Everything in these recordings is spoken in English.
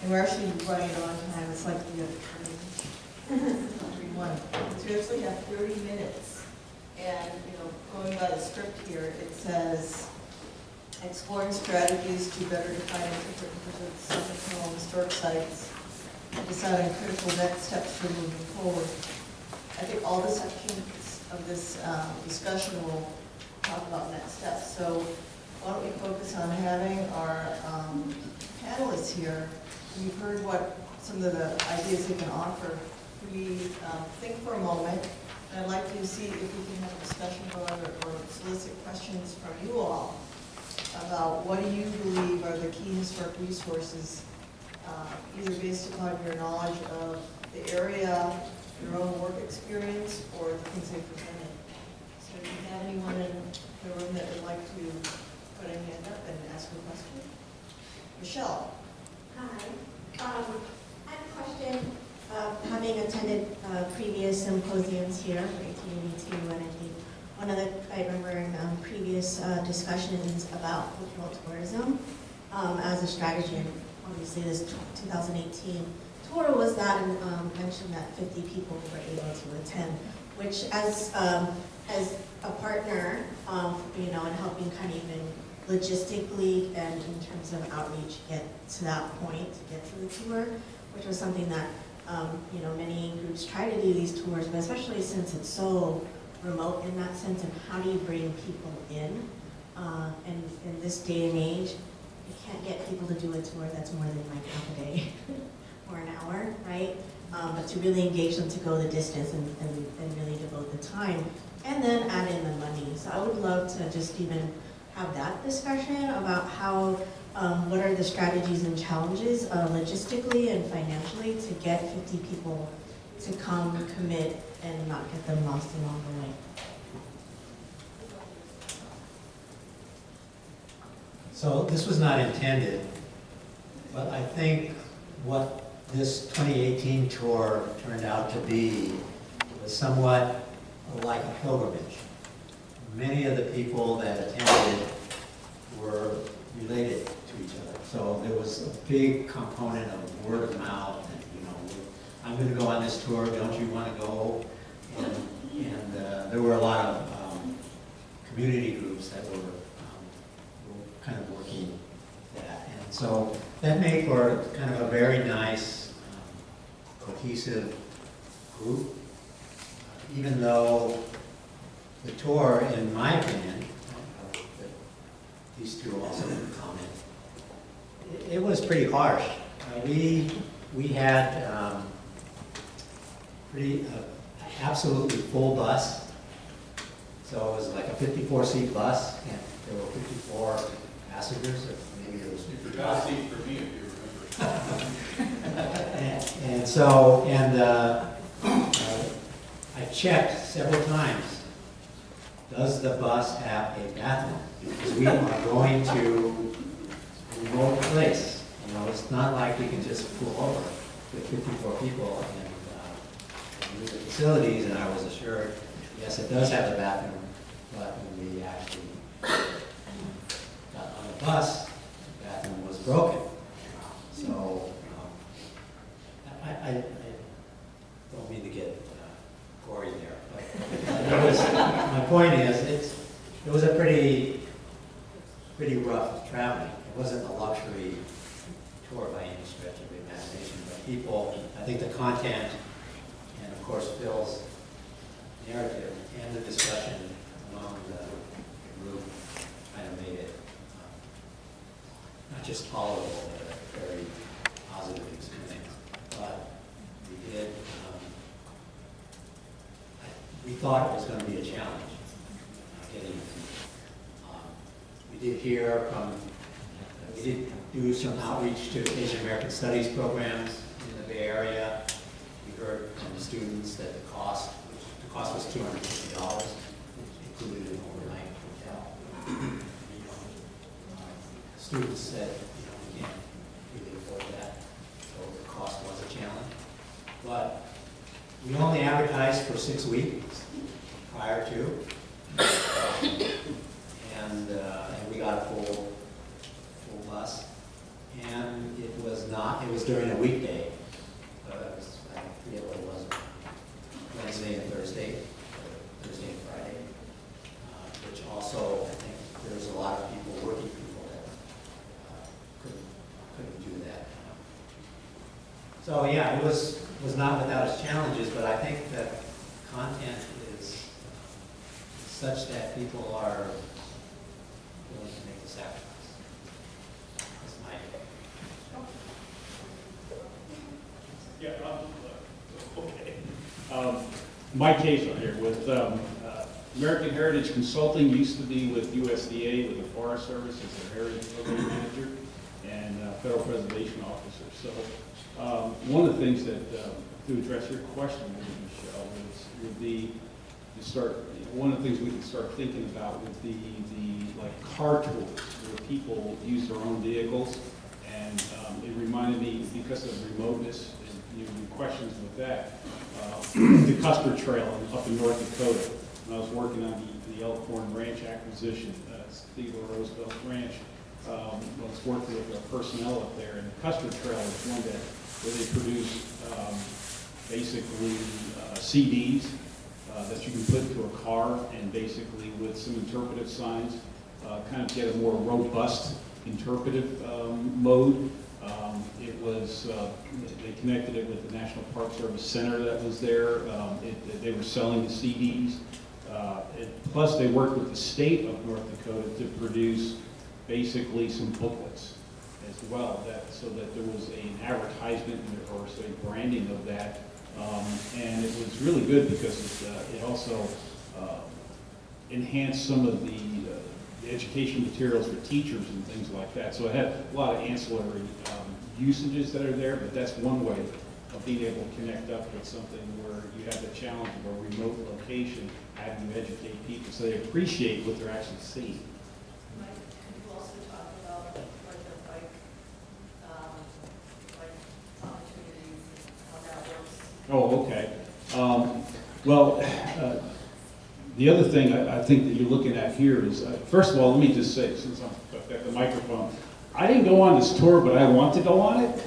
And we're actually running on time. It's like we have 31. So we actually have 30 minutes. And, going by the script here, it says, exploring strategies to better define and interpret and preserve Southern historic sites, and decide on critical next steps for moving forward. I think all the sections of this discussion will talk about next steps. So why don't we focus on having our panelists here. You've heard what some of the ideas they can offer. We think for a moment, and I'd like to see if we can have a discussion going or solicit questions from you all about what do you believe are the key historic resources, either based upon your knowledge of the area, your own work experience, or the things they presented. So do you have anyone in the room that would like to put a hand up and ask a question? Michelle. Hi. I have a question. Having attended previous symposiums here for 1882, and I think one of the, I remember in previous discussions about cultural tourism as a strategy, and obviously this 2018 tour was that, and mentioned that 50 people were able to attend, which as a partner, and helping kind of even logistically and in terms of outreach get to that point, to get to the tour, which was something that many groups try to do these tours, but especially since it's so remote in that sense, and how do you bring people in? And in this day and age, you can't get people to do a tour that's more than like half a day or an hour, right? But to really engage them to go the distance and really devote the time, and then add in the money. So I would love to just even have that discussion about how, what are the strategies and challenges logistically and financially to get 50 people to come, commit, and not get them lost along the way. So this was not intended, but I think what this 2018 tour turned out to be was somewhat like a pilgrimage. Many of the people that attended were related to each other. So there was a big component of word of mouth, and I'm going to go on this tour, don't you want to go? And there were a lot of community groups that were kind of working that. And so that made for kind of a very nice, cohesive group, even though the tour, in my opinion, these two also comment, it was pretty harsh. We had absolutely full bus, so it was like a 54-seat bus, and there were 54 passengers, or maybe there was. You forgot a seat for me, if you remember. I checked several times. Does the bus have a bathroom? Because we are going to a remote place. It's not like we can just pull over with 54 people and use the facilities. And I was assured, yes, it does have a bathroom, but when we actually got on the bus, the bathroom was broken. So I don't mean to get gory there, but my point is, it was a pretty rough traveling. It wasn't a luxury tour by any stretch of the imagination, but people, I think the content, and of course Phil's narrative and the discussion among the group kind of made it not just tolerable, but a very positive experience. But we did, we thought it was going to be a challenge getting. We did hear from, we did do some outreach to Asian American Studies programs in the Bay Area. We heard from the students that the cost was $250, which included an overnight hotel. Students said, we can't really afford that, so the cost was a challenge. But we only advertised for 6 weeks prior to, and we got a full bus. And it was during a weekday. I forget what it was, Wednesday and Thursday, Thursday and Friday, which also, I think, there's a lot of people, working people that couldn't do that. So yeah, it was not without its challenges, but I think that content is such that people are willing to make the sacrifice. That's my opinion. Yeah, okay. Mike Case on here with American Heritage Consulting, used to be with USDA, with the Forest Service as their Heritage Program Manager and Federal Preservation Officer. So one of the things that, to address your question, Michelle, would be to start, one of the things we can start thinking about would be the like car tours where people use their own vehicles. And it reminded me, because of remoteness and your questions with that, the Custer Trail up in North Dakota. When I was working on the Elkhorn Ranch acquisition, Theodore Roosevelt Ranch, I was working with the personnel up there, and the Custer Trail is one where they produce basically CDs that you can put into a car, and basically with some interpretive signs, kind of get a more robust interpretive mode. They connected it with the National Park Service Center that was there. They were selling the CDs. Plus, they worked with the state of North Dakota to produce basically some booklets as well, so that there was an advertisement or say branding of that. And it was really good because it also enhanced some of the education materials for teachers and things like that. So it had a lot of ancillary usages that are there, but that's one way of being able to connect up with something where you have the challenge of a remote location, having to educate people so they appreciate what they're actually seeing. Mike, could you also talk about like the bike opportunities, how that works? Oh, okay. Well, the other thing I think that you're looking at here is, first of all, let me just say, since I've got the microphone, I didn't go on this tour, but I want to go on it.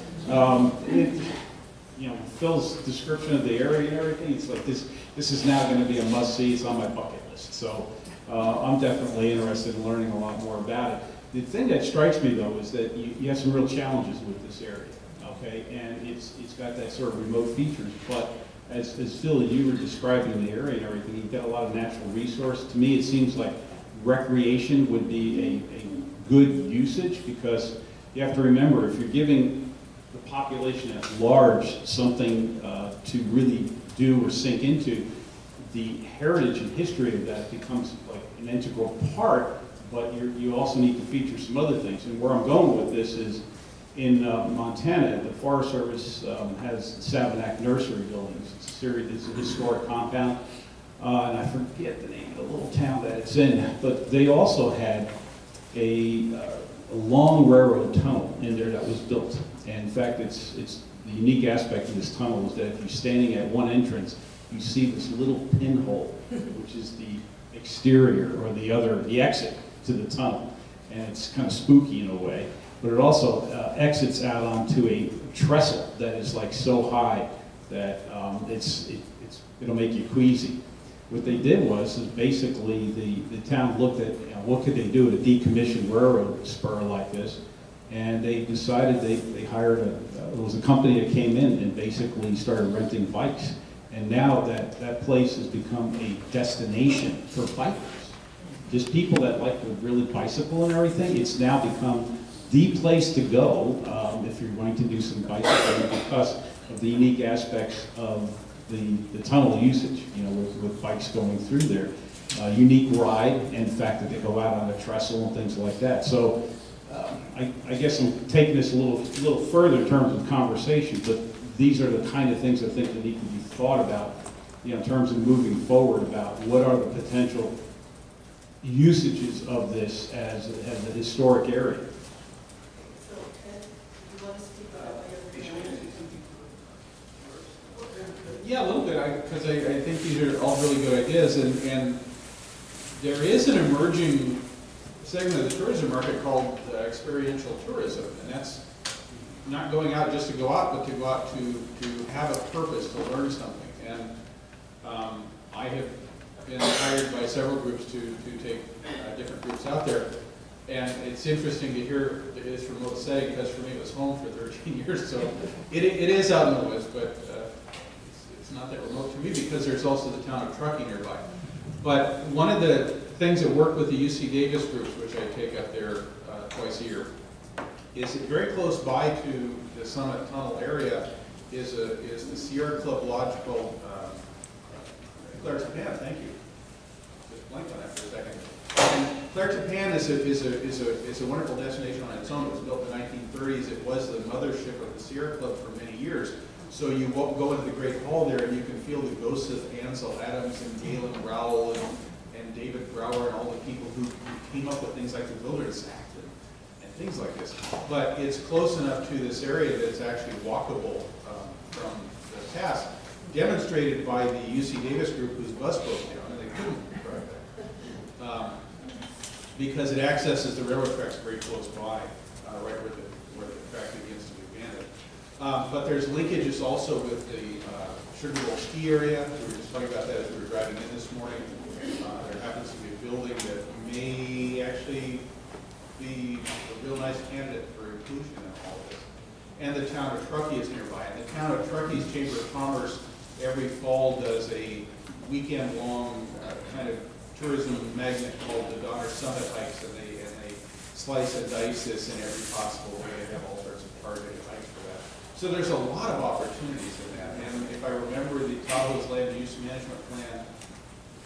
Phil's description of the area and everything, it's like this is now going to be a must-see. It's on my bucket list. So I'm definitely interested in learning a lot more about it. The thing that strikes me, though, is that you have some real challenges with this area, okay? And it's got that sort of remote features, but as Phil, you were describing the area and everything, you've got a lot of natural resource. To me, it seems like recreation would be a good usage, because you have to remember, if you're giving the population at large something to really do or sink into, the heritage and history of that becomes like an integral part, but you also need to feature some other things. And where I'm going with this is, in Montana, the Forest Service has Savinac Nursery Buildings. It's a historic compound, and I forget the name of the little town that it's in, but they also had a long railroad tunnel in there that was built. And in fact, it's the unique aspect of this tunnel is that if you're standing at one entrance, you see this little pinhole, which is the exterior or the exit to the tunnel. And it's kind of spooky in a way, but it also exits out onto a trestle that is like so high that it'll make you queasy. What they did was basically the town looked at what could they do at a decommissioned railroad spur like this, and they decided they hired it was a company that came in and basically started renting bikes, and now that place has become a destination for bikers. Just people that like to really bicycle and everything. It's now become the place to go if you're going to do some bicycling, because of the unique aspects of the tunnel usage, with bikes going through there. Unique ride, and the fact that they go out on a trestle and things like that. So I guess I'm taking this a little further in terms of conversation, but these are the kind of things I think that need to be thought about, in terms of moving forward about what are the potential usages of this as a historic area. So, Ed, you want to speak about what you're Yeah, a little bit, because I think these are all really good ideas, and there is an emerging segment of the tourism market called experiential tourism, and that's not going out just to go out, but to go out to have a purpose, to learn something. And I have been hired by several groups to take different groups out there. And it's interesting to hear this remote setting, because for me it was home for 13 years, so it is out in the woods, but it's not that remote to me because there's also the town of Truckee nearby. But one of the things that work with the UC Davis groups, which I take up there twice a year, is that very close by to the Summit Tunnel area is the Sierra Club Lodge called Claire Japan. Thank you. Just blanked on that for a second. And Claire Japan is a wonderful destination on its own. It was built in the 1930s. It was the mothership of the Sierra Club for many years. So you go into the Great Hall there, and you can feel the ghosts of Ansel Adams and Galen Rowell and David Brower and all the people who came up with things like the Wilderness Act and things like this. But it's close enough to this area that it's actually walkable from the pass, demonstrated by the UC Davis group whose bus broke down, and they couldn't drive there. Because it accesses the railroad tracks very close by, right where the track begins to be abandoned. But there's linkages also with the Sugar Bowl ski area. We were just talking about that as we were driving in this morning. There happens to be a building that may actually be a real nice candidate for inclusion in all of this. And the town of Truckee is nearby. And the town of Truckee's Chamber of Commerce every fall does a weekend-long kind of tourism magnet called the Donner Summit Hikes, and they slice and dice this in every possible way. They have all sorts of targeted hikes for that. So there's a lot of opportunities in that. And if I remember the Tahoe's Land Use Management Plan,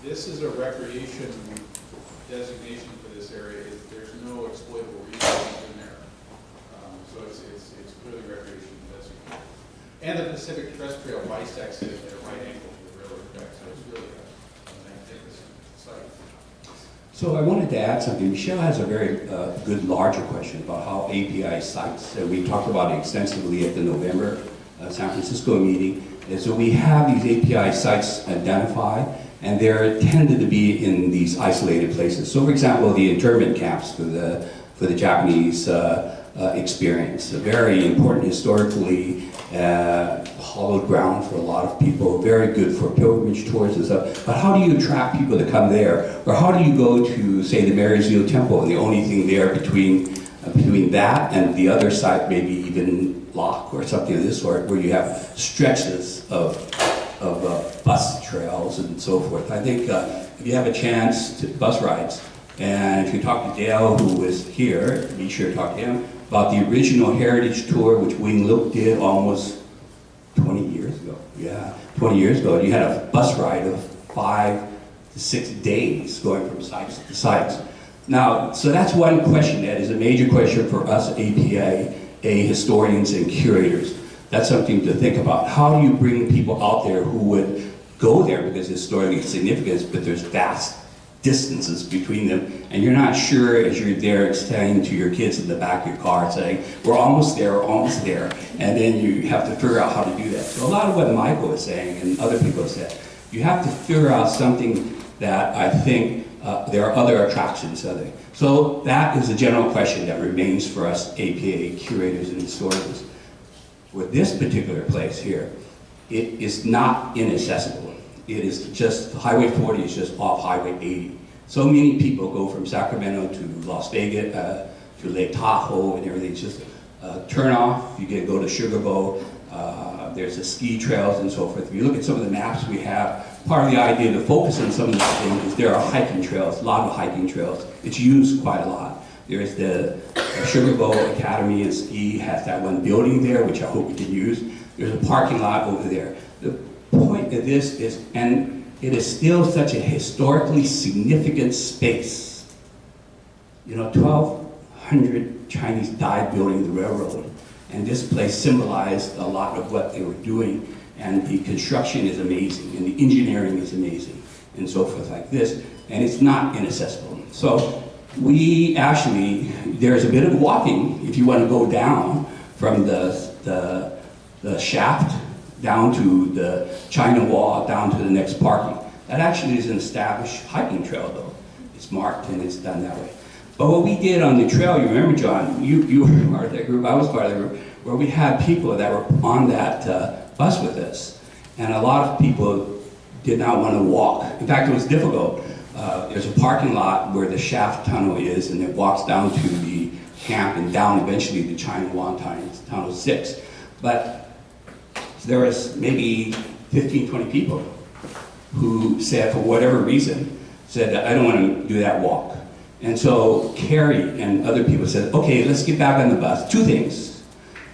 this is a recreation designation for this area. There's no exploitable resources in there. So it's clearly recreation designated. And the Pacific Crest Trail bisects it at a right angle to the railroad track, so it's really a magnificent site. So I wanted to add something. Michelle has a very good larger question about how API sites, and we talked about it extensively at the November San Francisco meeting, and so we have these API sites identified, and they're tended to be in these isolated places. So for example, the internment camps for the Japanese experience, a very important historically hallowed ground for a lot of people, very good for pilgrimage tours and stuff. But how do you attract people to come there? Or how do you go to, say, the Marysville Temple, and the only thing there between that and the other site, maybe even Locke or something of this sort, where you have stretches of bus trails and so forth. I think if you have a chance to bus rides, and if you talk to Dale, who was here, be sure to talk to him about the original Heritage Tour, which Wing Luke did almost 20 years ago. Yeah, 20 years ago. And you had a bus ride of 5 to 6 days going from sites to sites. Now, so that's one question that is a major question for us APA historians and curators. That's something to think about. How do you bring people out there who would go there because it's historically significant, but there's vast distances between them, and you're not sure as you're there saying to your kids in the back of your car saying, we're almost there, and then you have to figure out how to do that. So a lot of what Michael is saying and other people have said, you have to figure out something that I think there are other attractions. So that is a general question that remains for us APA curators and historians. For this particular place here, it is not inaccessible. It is just, Highway 40 is just off Highway 80. So many people go from Sacramento to Las Vegas, to Lake Tahoe and everything. It's just turn off, you can go to Sugar Bowl, there's the ski trails and so forth. If you look at some of the maps we have, part of the idea to focus on some of these things is there are hiking trails, a lot of hiking trails. It's used quite a lot. There's the Sugar Bowl Academy and Ski has that one building there, which I hope we can use. There's a parking lot over there. The point of this is, and it is still such a historically significant space. You know, 1,200 Chinese died building the railroad, and this place symbolized a lot of what they were doing, and the construction is amazing, and the engineering is amazing, and so forth like this, and it's not inaccessible. So we actually, there's a bit of walking if you want to go down from the shaft down to the China Wall, down to the next parking. That actually is an established hiking trail though. It's marked and it's done that way. But what we did on the trail, you remember John, you were part of that group, I was part of the group, where we had people that were on that bus with us. And a lot of people did not want to walk. In fact, it was difficult. There's a parking lot where the shaft tunnel is, and it walks down to the camp and down eventually to China Yuan Tunnel 6. But there was maybe 15, 20 people who said, for whatever reason, said, I don't want to do that walk. And so Carrie and other people said, okay, let's get back on the bus. Two things.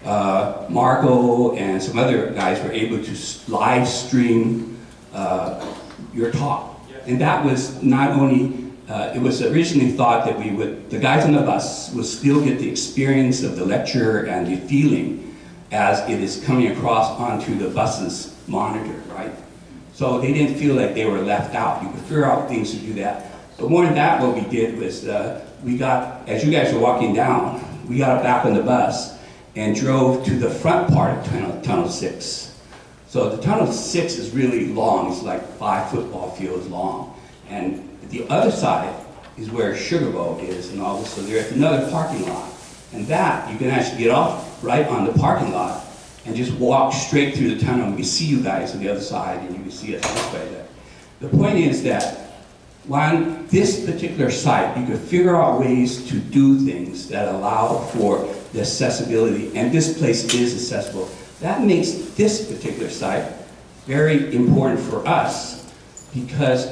Marco and some other guys were able to live stream your talk. And that was not only, it was originally thought that the guys on the bus would still get the experience of the lecture and the feeling as it is coming across onto the bus's monitor, right? So they didn't feel like they were left out. You could figure out things to do that. But more than that, what we did was we got, as you guys were walking down, we got back on the bus and drove to the front part of Tunnel 6. So the Tunnel 6 is really long. It's like 5 football fields long. And the other side is where Sugar Bowl is and all this. So there's another parking lot. And that, you can actually get off right on the parking lot and just walk straight through the tunnel. We can see you guys on the other side, and you can see us this way there. The point is that on this particular site, you could figure out ways to do things that allow for the accessibility, and this place is accessible. That makes this particular site very important for us because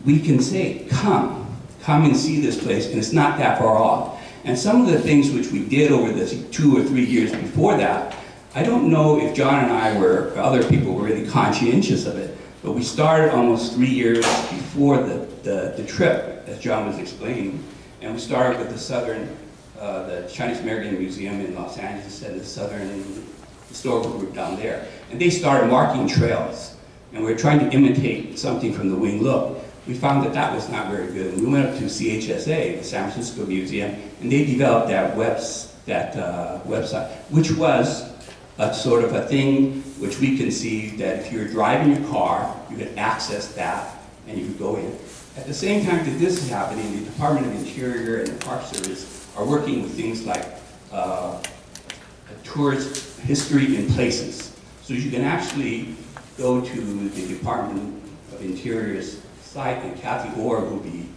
we can say, come and see this place, and it's not that far off. And some of the things which we did over the 2 or 3 years before that, I don't know if John and I or other people were really conscientious of it, but we started almost 3 years before the trip, as John was explaining, and we started with the Chinese American Museum in Los Angeles and the Southern Historical Group down there. And they started marking trails, and we were trying to imitate something from the Wing Look. We found that that was not very good. And we went up to CHSA, the San Francisco Museum, and they developed that website, which was a sort of a thing which we conceived that if you're driving your car, you could access that and you could go in. At the same time that this is happening, the Department of Interior and the Park Service are working with things like tourist history in places. So you can actually go to the Department of Interior's site, and Kathy Orr will be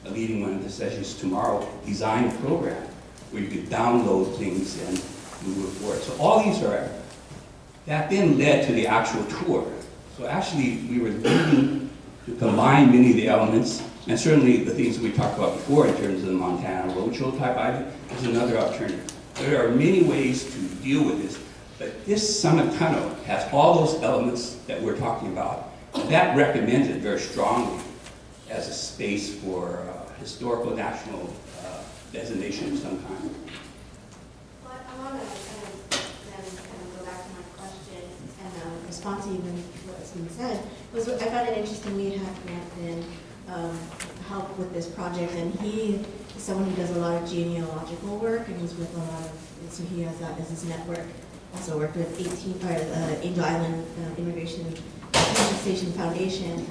leading one of the sessions tomorrow, design a program where you could download things and move it forward. So all these are, that then led to the actual tour. So actually we were looking to combine many of the elements, and certainly the things that we talked about before in terms of the Montana Roadshow type item is another alternative. There are many ways to deal with this, but this Summit Tunnel has all those elements that we're talking about. And that recommends it very strongly as a space for historical national designation of some kind. Well, I want to kind of go back to my question and respond to even what's been said. I found it interesting. We had Grant help with this project, and he is someone who does a lot of genealogical work, and he's with a lot of, so he has that as his network. Also worked with Angel Island Immigration Station Foundation,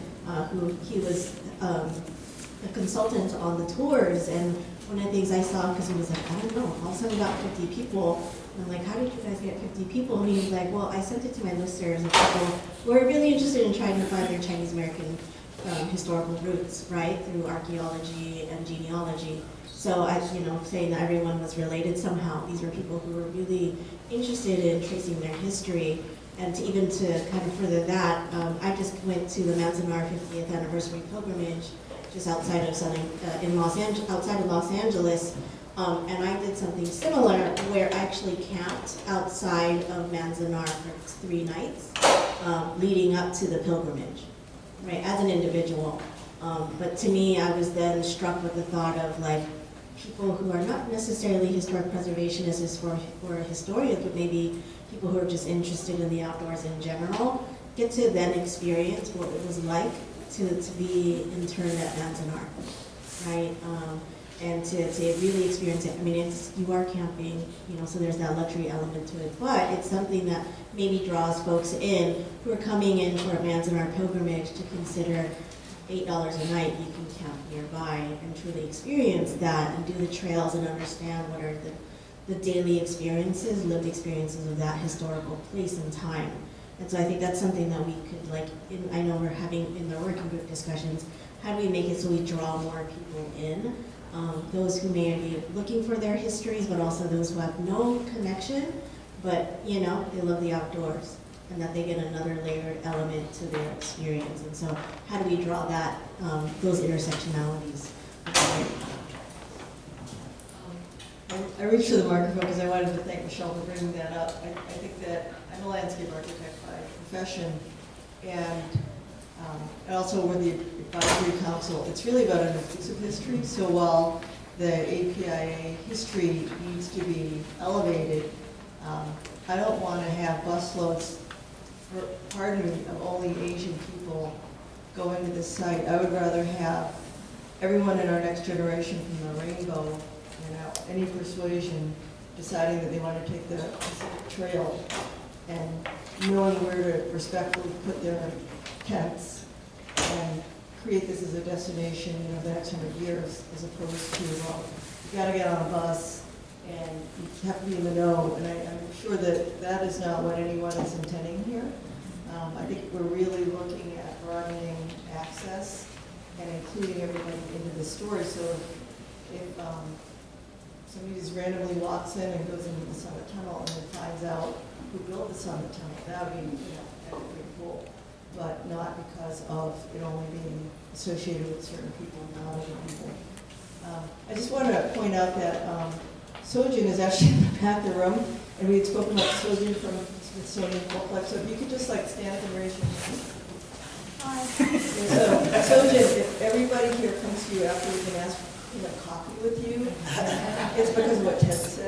who he was a consultant on the tours, and one of the things I saw, because he was like, I don't know, all of a sudden we got 50 people, and I'm like, how did you guys get 50 people? And he was like, well, I sent it to my listservs of people who are really interested in trying to find their Chinese American historical roots, right, through archaeology and genealogy. So I, saying that everyone was related somehow, these were people who were really interested in tracing their history. And to kind of further that, I just went to the Manzanar 50th anniversary pilgrimage just outside of outside of Los Angeles, and I did something similar where I actually camped outside of Manzanar for 3 nights, leading up to the pilgrimage, right, as an individual. But to me, I was then struck with the thought of like people who are not necessarily historic preservationists or historians, but maybe people who are just interested in the outdoors in general, get to then experience what it was like to be interned at Manzanar, right? And to really experience it. I mean, you are camping, so there's that luxury element to it, but it's something that maybe draws folks in who are coming in for a Manzanar pilgrimage to consider $8 a night. You can camp nearby and truly experience that and do the trails and understand what are the daily experiences, lived experiences of that historical place and time. And so I think that's something that we could, like, I know we're having in the working group discussions, how do we make it so we draw more people in? Those who may be looking for their histories, but also those who have no connection, but, you know, they love the outdoors, and that they get another layered element to their experience. And so how do we draw that, those intersectionalities? I reached for the microphone because I wanted to thank Michelle for bringing that up. I think that I'm a landscape architect by profession, and also with the advisory council. It's really about an inclusive history. So while the APIA history needs to be elevated, I don't want to have busloads, pardon me, of only Asian people going to this site. I would rather have everyone in our next generation from the rainbow, you know, any persuasion, deciding that they want to take the Pacific Trail and knowing where to respectfully put their tents and create this as a destination, you know, the next 100 years, as opposed to, well, you gotta get on a bus and you have to be in the know. And I'm sure that that is not what anyone is intending here. I think we're really looking at broadening access and including everybody into the story. So if somebody just randomly walks in and goes into the Summit Tunnel and then finds out who built the Summit Tunnel, that would be, you know, that would be cool. But not because of it only being associated with certain people, not other people. I just want to point out that Sojin is actually in the back of the room, and we had spoken about Sojin from Smithsonian Folklife. So if you could just like stand up and raise your hand. Hi. So Sojin, if everybody here comes to you after we can ask, you know, coffee with you, it's because of what Ted said.